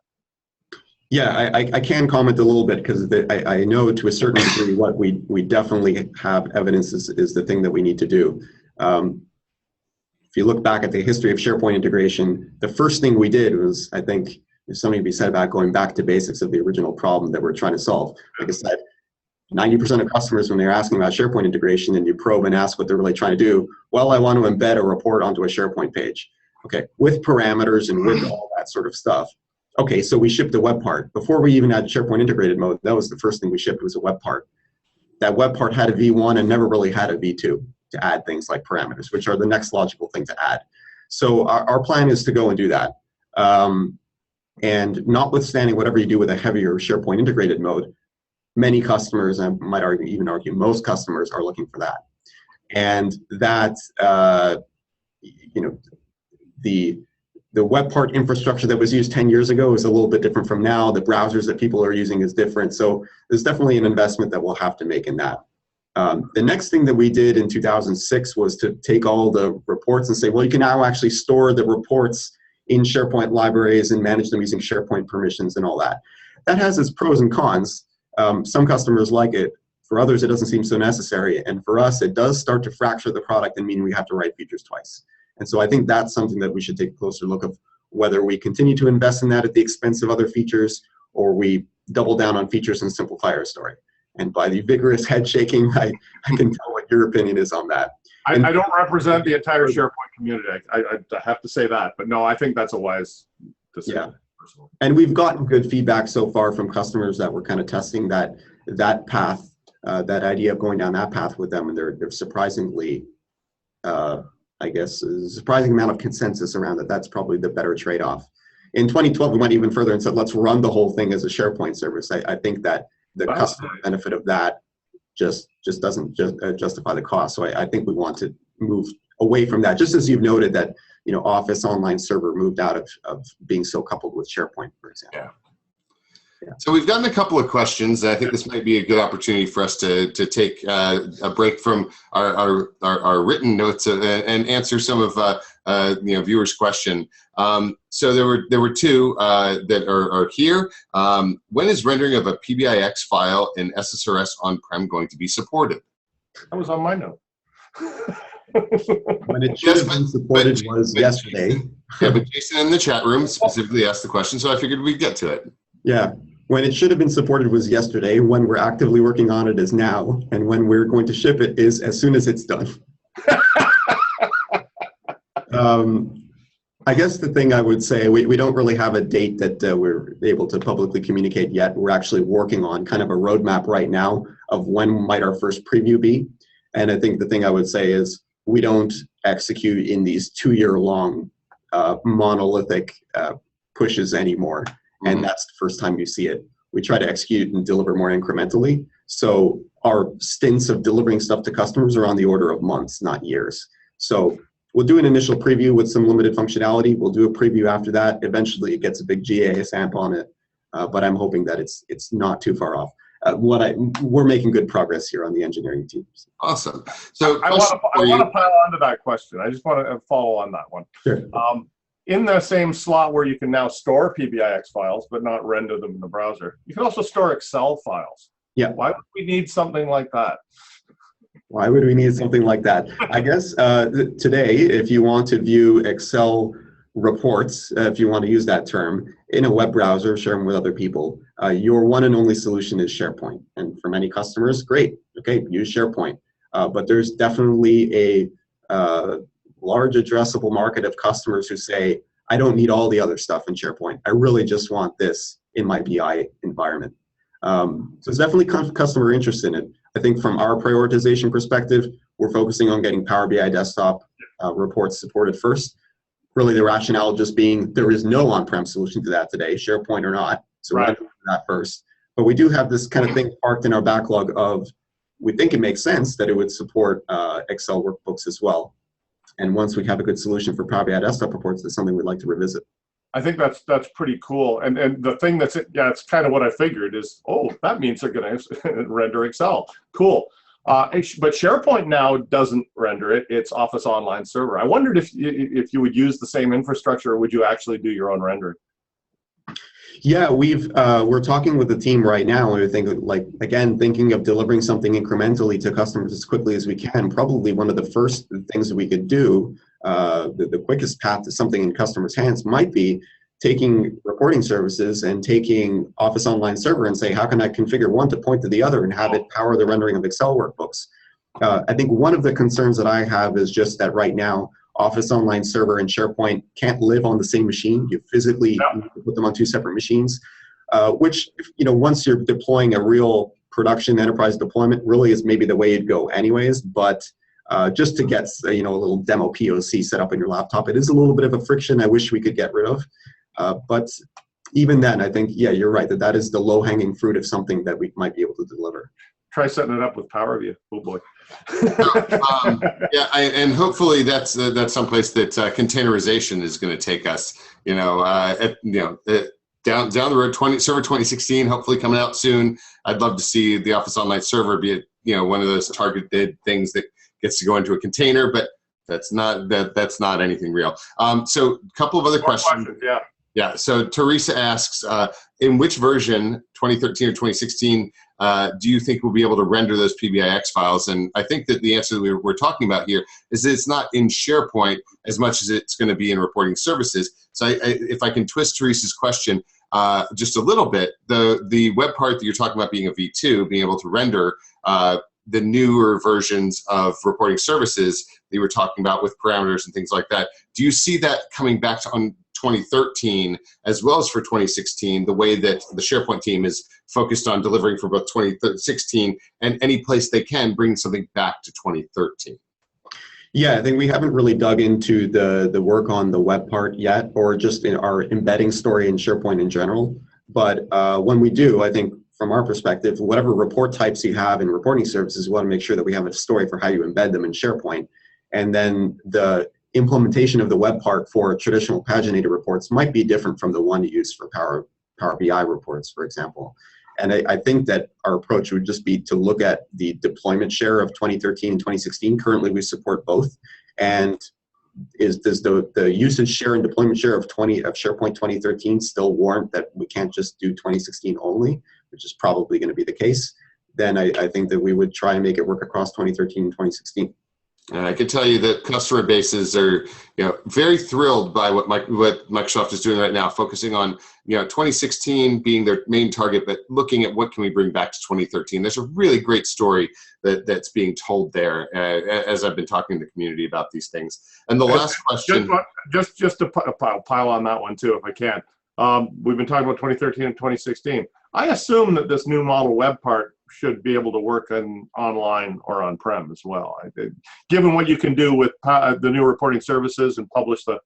Yeah, I can comment a little bit because I know to a certain degree what we definitely have evidence is the thing that we need to do. If you look back at the history of SharePoint integration, the first thing we did was, I think, there's something to be said about going back to basics of the original problem that we're trying to solve. Like I said, 90% of customers, when they're asking about SharePoint integration and you probe and ask what they're really trying to do, well, I want to embed a report onto a SharePoint page. Okay, with parameters and with all that sort of stuff. Okay, so we shipped the web part. Before we even had SharePoint integrated mode, that was the first thing we shipped, was a web part. That web part had a V1 and never really had a V2 to add things like parameters, which are the next logical thing to add. So our plan is to go and do that. And notwithstanding whatever you do with a heavier SharePoint integrated mode, many customers, I might even argue most customers, are looking for that. And that, you know, the web part infrastructure that was used 10 years ago is a little bit different from now. The browsers that people are using is different. So there's definitely an investment that we'll have to make in that. The next thing that we did in 2006 was to take all the reports and say, well, you can now actually store the reports in SharePoint libraries and manage them using SharePoint permissions and all that. That has its pros and cons. Some customers like it. For others, it doesn't seem so necessary. And for us, it does start to fracture the product and mean we have to write features twice. And so I think that's something that we should take a closer look of, whether we continue to invest in that at the expense of other features, or we double down on features and simplify our story. And by the vigorous head shaking, I can tell what your opinion is on that. I don't represent the entire SharePoint community. I have to say that, but no, I think that's a wise decision. Yeah. And we've gotten good feedback so far from customers that we're kind of testing that path, that idea of going down that path with them, and they're surprisingly, I guess, a surprising amount of consensus around that. That's probably the better trade-off. In 2012, we went even further and said, let's run the whole thing as a SharePoint service. I think that the customer benefit of that just doesn't justify the cost. So I think we want to move away from that, just as you've noted that, you know, Office Online Server moved out of being so coupled with SharePoint, for example. Yeah. Yeah. So we've gotten a couple of questions. I think this might be a good opportunity for us to take a break from our written notes and answer some of you know, viewers' question. So there were two that are here. When is rendering of a PBIX file in SSRS on-prem going to be supported? That was on my note. When it should have been supported was yesterday. Yeah, but Jason in the chat room specifically asked the question, so I figured we'd get to it. Yeah. When it should have been supported was yesterday. When we're actively working on it is now. And when we're going to ship it is as soon as it's done. I guess the thing I would say, we don't really have a date that we're able to publicly communicate yet. We're actually working on kind of a roadmap right now of when might our first preview be. And I think the thing I would say is we don't execute in these 2-year-long monolithic pushes anymore. And that's the first time you see it. We try to execute and deliver more incrementally. So our stints of delivering stuff to customers are on the order of months, not years. So we'll do an initial preview with some limited functionality. We'll do a preview after that. Eventually it gets a big GA stamp on it. But I'm hoping that it's not too far off. We're making good progress here on the engineering teams. Awesome. So I want to pile onto that question. I just want to follow on that one. Sure. In the same slot where you can now store PBIX files but not render them in the browser, you can also store Excel files. Yeah. Why would we need something like that? Why would we need something like that? I guess today, if you want to view Excel reports, if you want to use that term, in a web browser, share them with other people, your one and only solution is SharePoint. And for many customers, great, okay, use SharePoint. But there's definitely a large addressable market of customers who say, I don't need all the other stuff in SharePoint. I really just want this in my BI environment. So there's definitely customer interest in it. I think from our prioritization perspective, we're focusing on getting Power BI desktop reports supported first. Really the rationale just being there is no on-prem solution to that today, SharePoint or not. So we're going to do that first. But we do have this kind of thing parked in our backlog of, we think it makes sense that it would support Excel workbooks as well. And once we have a good solution for Power BI desktop reports, that's something we'd like to revisit. I think that's pretty cool. And the thing that's, yeah, it's kind of what I figured is, oh, that means they're going to render Excel. Cool. But SharePoint now doesn't render it. It's Office Online Server. I wondered if you would use the same infrastructure, or would you actually do your own rendering? Yeah, we're talking with the team right now, and we think, like, again, thinking of delivering something incrementally to customers as quickly as we can. Probably one of the first things that we could do, the quickest path to something in customers' hands might be taking reporting services and taking Office Online Server and say, how can I configure one to point to the other and have it power the rendering of Excel workbooks? I think one of the concerns that I have is just that right now, Office Online Server and SharePoint can't live on the same machine. You physically need to put them on two separate machines, which, once you're deploying a real production enterprise deployment, really is maybe the way you'd go anyways. But just to get a little demo POC set up on your laptop, it is a little bit of a friction I wish we could get rid of. But even then, I think, yeah, you're right, that is the low-hanging fruit of something that we might be able to deliver. Try setting it up with Power View. Oh boy. Yeah, and hopefully that's someplace that containerization is going to take us. Down the road. Server 2016, hopefully coming out soon. I'd love to see the Office Online Server be one of those targeted things that gets to go into a container, but that's not anything real. So a couple of other questions. Yeah. Yeah, so Teresa asks, in which version, 2013 or 2016, do you think we'll be able to render those PBIX files? And I think that the answer that we're talking about here is that it's not in SharePoint as much as it's going to be in reporting services. So if I can twist Teresa's question just a little bit, the web part that you're talking about being a V2, being able to render the newer versions of reporting services that you were talking about with parameters and things like that, do you see that coming back to on 2013 as well as for 2016, the way that the SharePoint team is focused on delivering for both 2016 and any place they can bring something back to 2013? Yeah, I think we haven't really dug into the work on the web part yet, or just in our embedding story in SharePoint in general. But when we do, I think from our perspective, whatever report types you have in reporting services, we want to make sure that we have a story for how you embed them in SharePoint. And then the implementation of the web part for traditional paginated reports might be different from the one you use for Power BI reports, for example. And I think that our approach would just be to look at the deployment share of 2013 and 2016. Currently, we support both. And does the usage share and deployment share of SharePoint 2013 still warrant that we can't just do 2016 only, which is probably going to be the case? Then I think that we would try and make it work across 2013 and 2016. And I can tell you that customer bases are, very thrilled by what Microsoft is doing right now, focusing on, 2016 being their main target, but looking at what can we bring back to 2013. There's a really great story that's being told there as I've been talking to the community about these things. And the last question, just to pile on that one too, if I can. We've been talking about 2013 and 2016. I assume that this new model web part should be able to work online or on-prem as well. Given what you can do with the new reporting services and publish the,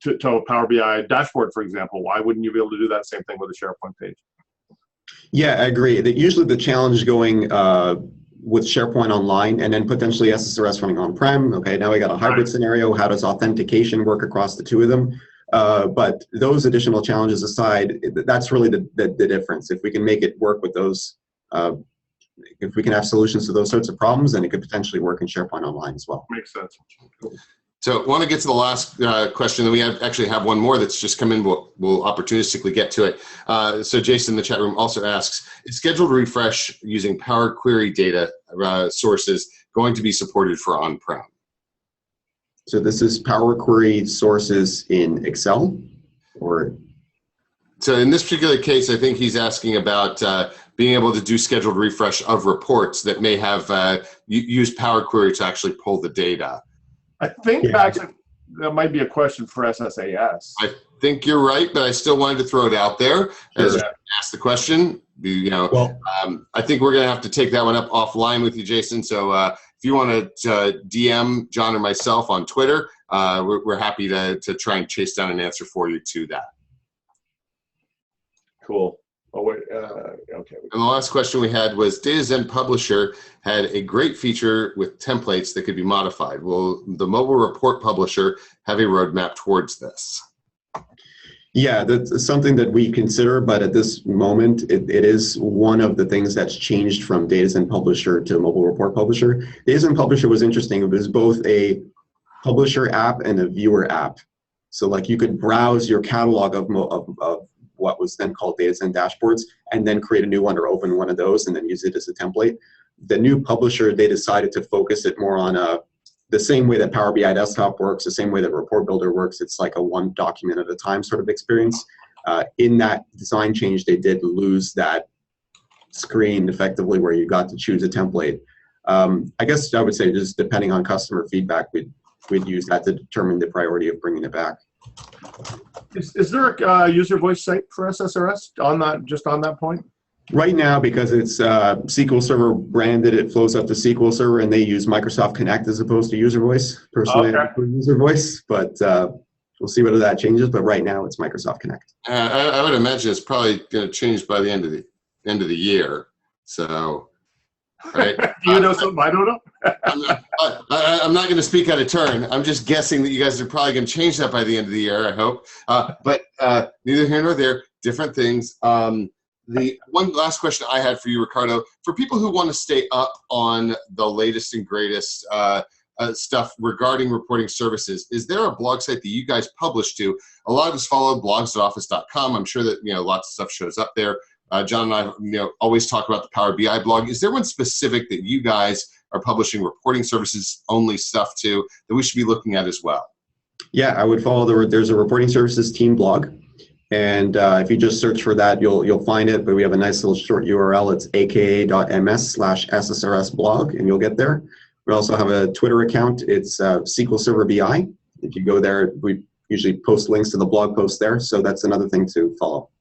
to a Power BI dashboard, for example, why wouldn't you be able to do that same thing with a SharePoint page? Yeah, I agree. That usually the challenge going with SharePoint Online and then potentially Ssrs running on-prem. Okay, now we got a hybrid scenario. How does authentication work across the two of them? But those additional challenges aside, that's really the difference. If we can make it work with those, if we can have solutions to those sorts of problems, then it could potentially work in SharePoint Online as well. Makes sense. Cool. So I want to get to the last question, and we actually have one more that's just come in. We'll opportunistically get to it. So Jason in the chat room also asks, is scheduled refresh using Power Query data sources going to be supported for on-prem? So this is Power Query sources in Excel? Or? So in this particular case, I think he's asking about being able to do scheduled refresh of reports that may have used Power Query to actually pull the data. I think that might be a question for SSAS. I think you're right, but I still wanted to throw it out there as I asked the question. I think we're going to have to take that one up offline with you, Jason. So if you want to DM John or myself on Twitter, we're happy to try and chase down an answer for you to that. Cool. Oh, wait, okay. And the last question we had was, DataZen Publisher had a great feature with templates that could be modified. Will the mobile report publisher have a roadmap towards this? Yeah, that's something that we consider, but at this moment, it is one of the things that's changed from DataZen Publisher to mobile report publisher. DataZen Publisher was interesting. It was both a publisher app and a viewer app. So like you could browse your catalog of what was then called DataZen dashboards, and then create a new one or open one of those and then use it as a template. The new publisher, they decided to focus it more on the same way that Power BI Desktop works, the same way that Report Builder works. It's like a one document at a time sort of experience. In that design change, they did lose that screen effectively where you got to choose a template. I guess I would say just depending on customer feedback, we'd use that to determine the priority of bringing it back. Is there a user voice site for SSRS on that, just on that point? Right now, because it's SQL Server branded, it flows up to SQL Server, and they use Microsoft Connect as opposed to user voice. Personally, I prefer user voice, but we'll see whether that changes. But right now, it's Microsoft Connect. I would imagine it's probably going to change by the end of the year. So, right? Do you know something I don't know? I'm not going to speak out of turn. I'm just guessing that you guys are probably going to change that by the end of the year, I hope. But neither here nor there, different things. The one last question I had for you, Riccardo, for people who want to stay up on the latest and greatest stuff regarding reporting services, is there a blog site that you guys publish to? A lot of us follow blogs.office.com. I'm sure that lots of stuff shows up there. John and I always talk about the Power BI blog. Is there one specific that you guys are publishing reporting services only stuff to that we should be looking at as well? Yeah, I would follow there's a reporting services team blog. And if you just search for that, you'll find it. But we have a nice little short URL. It's aka.ms/SSRS blog, and you'll get there. We also have a Twitter account. It's SQL Server BI. If you go there, we usually post links to the blog post there. So that's another thing to follow.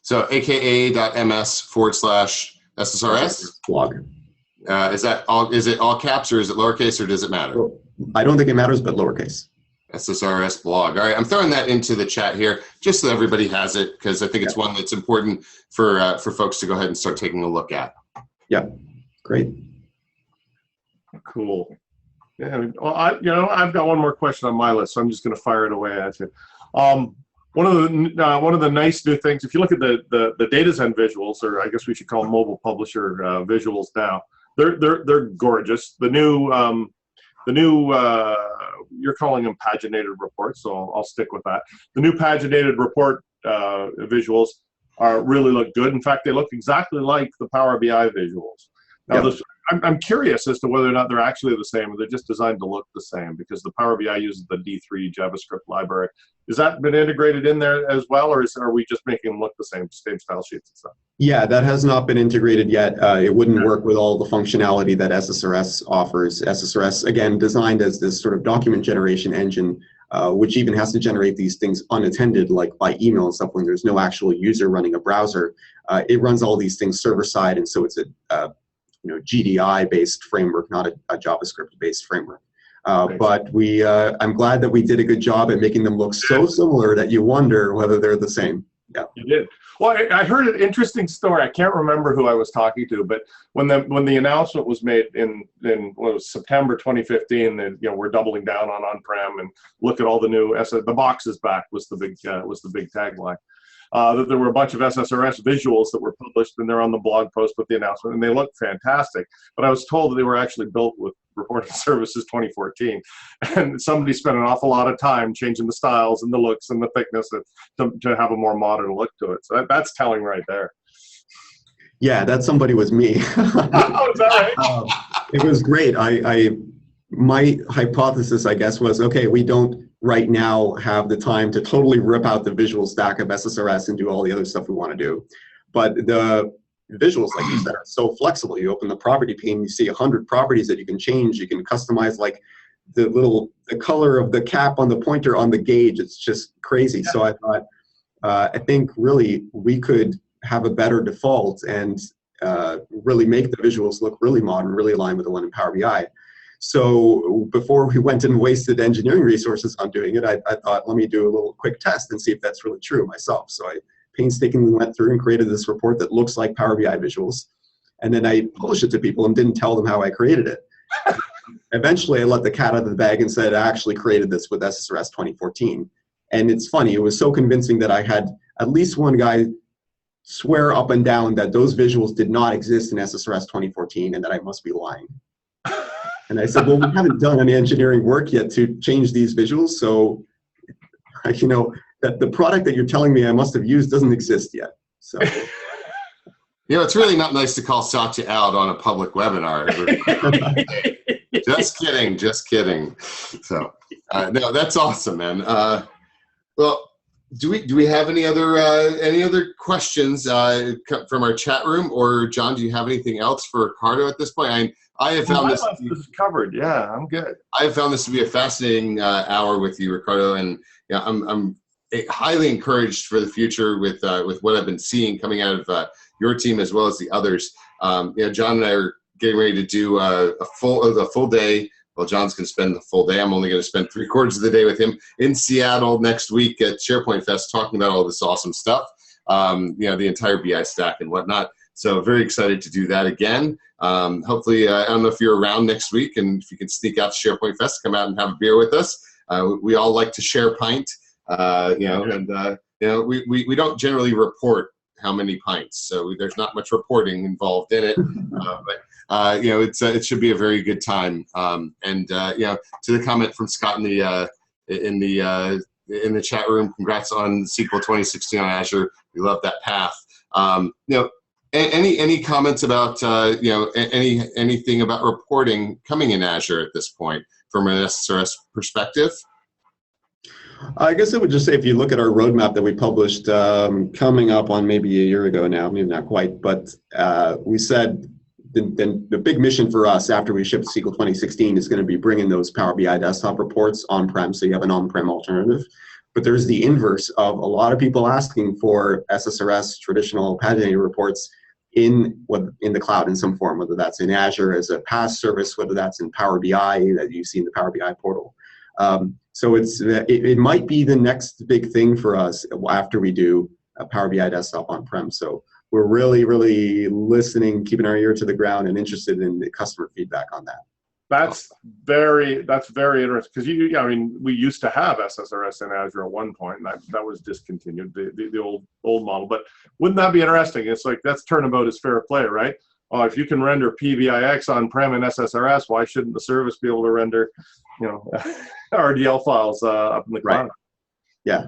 So aka.ms/SSRS blog. Is it all caps or is it lowercase or does it matter? I don't think it matters, but lowercase. SSRS blog. All right, I'm throwing that into the chat here just so everybody has it because I think it's one that's important for folks to go ahead and start taking a look at. Yeah, great. Cool. Yeah, well, I've got one more question on my list, so I'm just going to fire it away at you. One of the nice new things, if you look at the DataZen visuals, or I guess we should call them mobile publisher visuals now, they're gorgeous. The new you're calling them paginated reports, so I'll stick with that. The new paginated report visuals really look good. In fact, they look exactly like the Power BI visuals. Now, yep. I'm curious as to whether or not they're actually the same, or they're just designed to look the same, because the Power BI uses the D3 JavaScript library. Has that been integrated in there as well, or are we just making them look the same style sheets and stuff? Yeah, that has not been integrated yet. It wouldn't work with all the functionality that SSRS offers. SSRS, again, designed as this sort of document generation engine, which even has to generate these things unattended, like by email and stuff when there's no actual user running a browser. It runs all these things server-side, and so it's a GDI-based framework, not a JavaScript-based framework. But I'm glad that we did a good job at making them look so similar that you wonder whether they're the same. Yeah, you did. Well, I heard an interesting story. I can't remember who I was talking to, but when the announcement was made in what was September 2015, that we're doubling down on-prem and look at all the new the box is back was the big tagline. That there were a bunch of SSRS visuals that were published, and they're on the blog post with the announcement, and they look fantastic. But I was told that they were actually built with Reporting Services 2014, and somebody spent an awful lot of time changing the styles and the looks and the thickness to have a more modern look to it. So that's telling right there. Yeah, that somebody was me. Oh, is that right? It was great. My hypothesis, I guess, was, okay, we don't right now have the time to totally rip out the visual stack of SSRS and do all the other stuff we want to do. But the visuals, like you said, are so flexible. You open the property pane, you see 100 properties that you can change. You can customize like the color of the cap on the pointer on the gauge. It's just crazy. Yeah. So I thought, I think really we could have a better default and really make the visuals look really modern, really aligned with the one in Power BI. So before we went and wasted engineering resources on doing it, I thought, let me do a little quick test and see if that's really true myself. So I painstakingly went through and created this report that looks like Power BI visuals. And then I published it to people and didn't tell them how I created it. Eventually, I let the cat out of the bag and said, I actually created this with SSRS 2014. And it's funny, it was so convincing that I had at least one guy swear up and down that those visuals did not exist in SSRS 2014 and that I must be lying. And I said, well, we haven't done any engineering work yet to change these visuals, so that the product that you're telling me I must have used doesn't exist yet. So. It's really not nice to call Satya out on a public webinar. Just kidding. So, no, that's awesome, man. Well, do we have any other questions from our chat room, or John? Do you have anything else for Riccardo at this point? I have found this is covered. Yeah, I'm good. I have found this to be a fascinating hour with you, Riccardo, and I'm highly encouraged for the future with what I've been seeing coming out of your team as well as the others. John and I are getting ready to do a full day. Well, John's going to spend the full day. I'm only going to spend 3/4 of the day with him in Seattle next week at SharePoint Fest, talking about all this awesome stuff. The entire BI stack and whatnot. So very excited to do that again. Hopefully, I don't know if you're around next week, and if you can sneak out to SharePoint Fest, come out and have a beer with us. We all like to share pint, we don't generally report how many pints, so there's not much reporting involved in it. It should be a very good time. To the comment from Scott in the chat room, congrats on SQL 2016 on Azure. We love that path. Any comments about anything about reporting coming in Azure at this point from an SSRS perspective? I guess I would just say, if you look at our roadmap that we published coming up on maybe a year ago now, maybe not quite, but we said the big mission for us after we shipped SQL 2016 is going to be bringing those Power BI desktop reports on-prem, so you have an on-prem alternative. But there's the inverse of a lot of people asking for SSRS, traditional paginated reports, in the cloud in some form, whether that's in Azure as a PaaS service, whether that's in Power BI that you see in the Power BI portal. So it might be the next big thing for us after we do a Power BI desktop on-prem. So we're really, really listening, keeping our ear to the ground, and interested in the customer feedback on that. That's very interesting, because we used to have SSRS in Azure at one point, and that was discontinued, the old model. But wouldn't that be interesting? It's like, that's turnabout is fair play, right? If you can render PBIX on-prem in SSRS, why shouldn't the service be able to render, RDL files up in the cloud? Right. Yeah.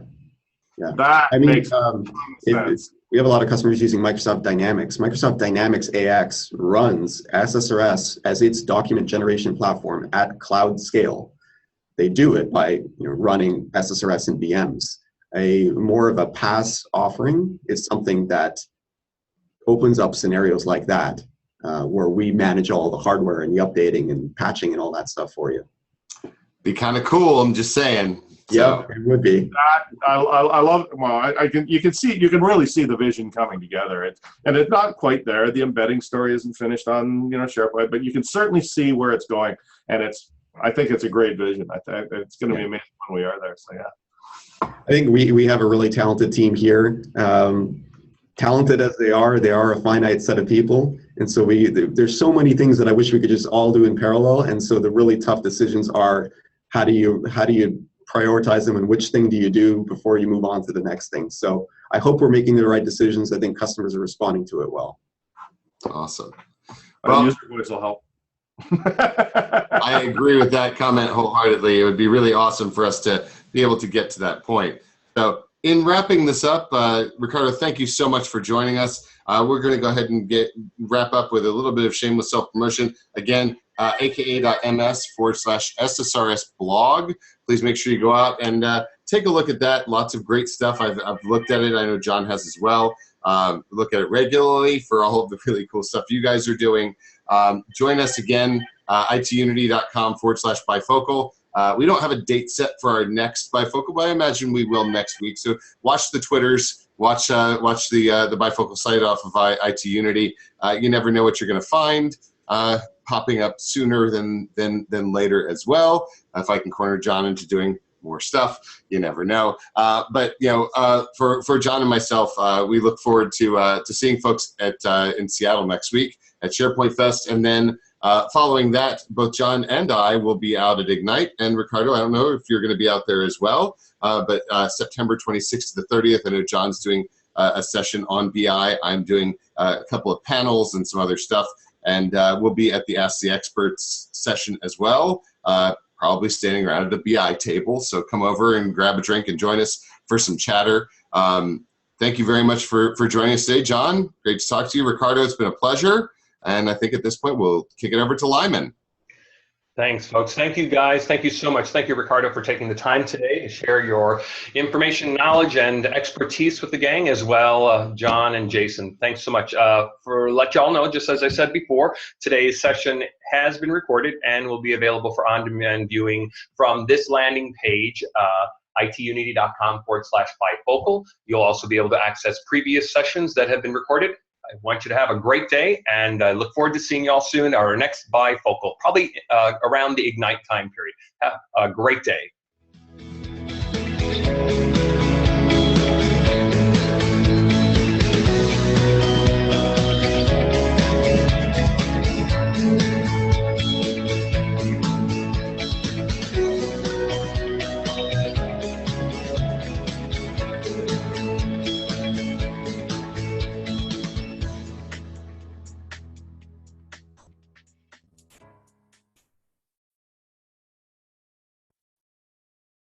That makes sense. We have a lot of customers using Microsoft Dynamics. Microsoft Dynamics AX runs SSRS as its document generation platform at cloud scale. They do it by running SSRS in VMs. More of a PaaS offering is something that opens up scenarios like that, where we manage all the hardware and the updating and patching and all that stuff for you. Be kind of cool, I'm just saying. Yeah, it would be. I love. Well, you can really see the vision coming together. It's not quite there. The embedding story isn't finished on SharePoint, but you can certainly see where it's going, and I think it's a great vision. I think it's going to be amazing when we are there. So yeah. I think we have a really talented team here. Talented as they are a finite set of people, and so there's so many things that I wish we could just all do in parallel. And so the really tough decisions are, how do you prioritize them, and which thing do you do before you move on to the next thing? So I hope we're making the right decisions. I think customers are responding to it well. Awesome. Well, user voice will help. I agree with that comment wholeheartedly. It would be really awesome for us to be able to get to that point. So in wrapping this up, Riccardo, thank you so much for joining us. We're going to go ahead and wrap up with a little bit of shameless self-promotion. Again, aka.ms/SSRS blog. Please make sure you go out and take a look at that. Lots of great stuff. I've looked at it. I know John has as well. Look at it regularly for all of the really cool stuff you guys are doing. Join us again, itunity.com/bifocal. We don't have a date set for our next bifocal, but I imagine we will next week. So watch the Twitters, watch the bifocal site off of IT Unity. You never know what you're going to find popping up sooner than later as well. If I can corner John into doing more stuff, you never know. But for John and myself, we look forward to seeing folks in Seattle next week at SharePoint Fest, and then following that, both John and I will be out at Ignite. And Riccardo, I don't know if you're going to be out there as well, but September 26th to the 30th, I know John's doing a session on BI. I'm doing a couple of panels and some other stuff, and we'll be at the Ask the Experts session as well. probably standing around at the BI table. So come over and grab a drink and join us for some chatter. Thank you very much for joining us today, John. Great to talk to you. Riccardo, it's been a pleasure. And I think at this point, we'll kick it over to Lyman. Thanks, folks. Thank you, guys. Thank you so much. Thank you, Riccardo, for taking the time today to share your information, knowledge, and expertise with the gang, as well, John and Jason. Thanks so much. Let y'all know, just as I said before, today's session has been recorded and will be available for on-demand viewing from this landing page, itunity.com/bifocal. You'll also be able to access previous sessions that have been recorded. I want you to have a great day, and I look forward to seeing you all soon, our next bifocal, probably around the Ignite time period. Have a great day.